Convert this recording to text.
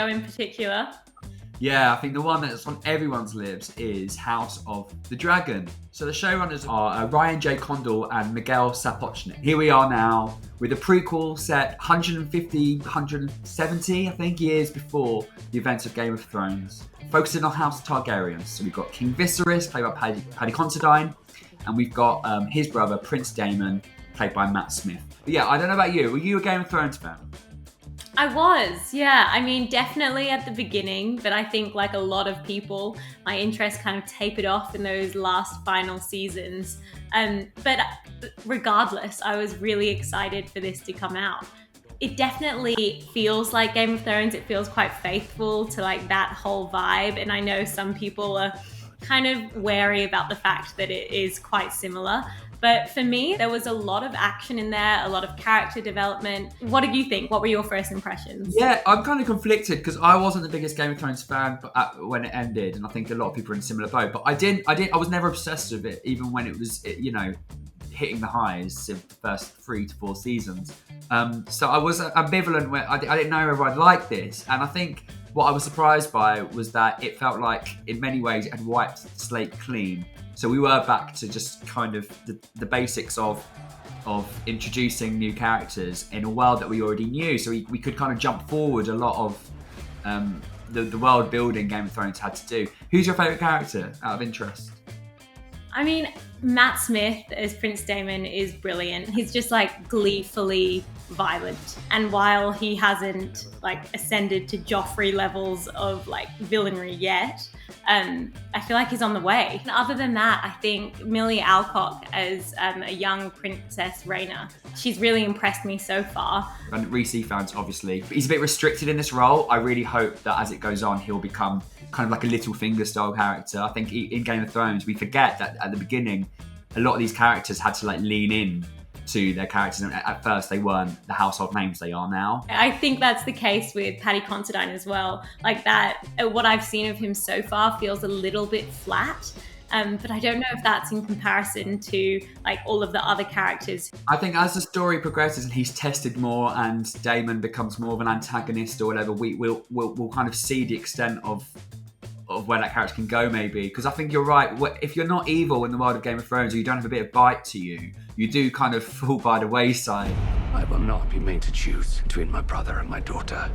show in particular? Yeah, I think the one that's on everyone's lips is House of the Dragon. So the showrunners are Ryan J. Condal and Miguel Sapochnik. Here we are now with a prequel set 150, 170, I think, years before the events of Game of Thrones, focusing on House Targaryen. So we've got King Viserys, played by Paddy Considine, and we've got his brother, Prince Daemon, played by Matt Smith. But yeah, I don't know about you. Were you a Game of Thrones fan? I was, yeah. I mean, definitely at the beginning, but I think like a lot of people, my interest kind of tapered off in those last final seasons. But regardless, I was really excited for this to come out. It definitely feels like Game of Thrones. It feels quite faithful to like that whole vibe. And I know some people are kind of wary about the fact that it is quite similar. But for me, there was a lot of action in there, a lot of character development. What did you think? What were your first impressions? Yeah, I'm kind of conflicted because I wasn't the biggest Game of Thrones fan when it ended, and I think a lot of people are in a similar boat. But I was never obsessed with it, even when it was, hitting the highs of the first 3 to 4 seasons. So I was ambivalent where I didn't know whether I'd like this, and I think what I was surprised by was that it felt like, in many ways, it had wiped the slate clean. So we were back to just kind of the basics of introducing new characters in a world that we already knew. So we could kind of jump forward a lot of the world building Game of Thrones had to do. Who's your favourite character out of interest? I mean, Matt Smith as Prince Daemon is brilliant. He's just like gleefully violent. And while he hasn't like ascended to Joffrey levels of like villainy yet, I feel like he's on the way. And other than that, I think Millie Alcock as a young Princess Rhaena, she's really impressed me so far. And Reese fans, obviously. He's a bit restricted in this role. I really hope that as it goes on, he'll become kind of like a Littlefinger style character. I think in Game of Thrones, we forget that at the beginning, a lot of these characters had to like lean in to their characters, and at first they weren't the household names they are now. I think that's the case with Paddy Considine as well. Like that, what I've seen of him so far feels a little bit flat. But I don't know if that's in comparison to like all of the other characters. I think as the story progresses and he's tested more and Daemon becomes more of an antagonist or whatever, we'll kind of see the extent of where that character can go, maybe. Because I think you're right. If you're not evil in the world of Game of Thrones, or you don't have a bit of bite to you, you do kind of fall by the wayside. I will not be made to choose between my brother and my daughter.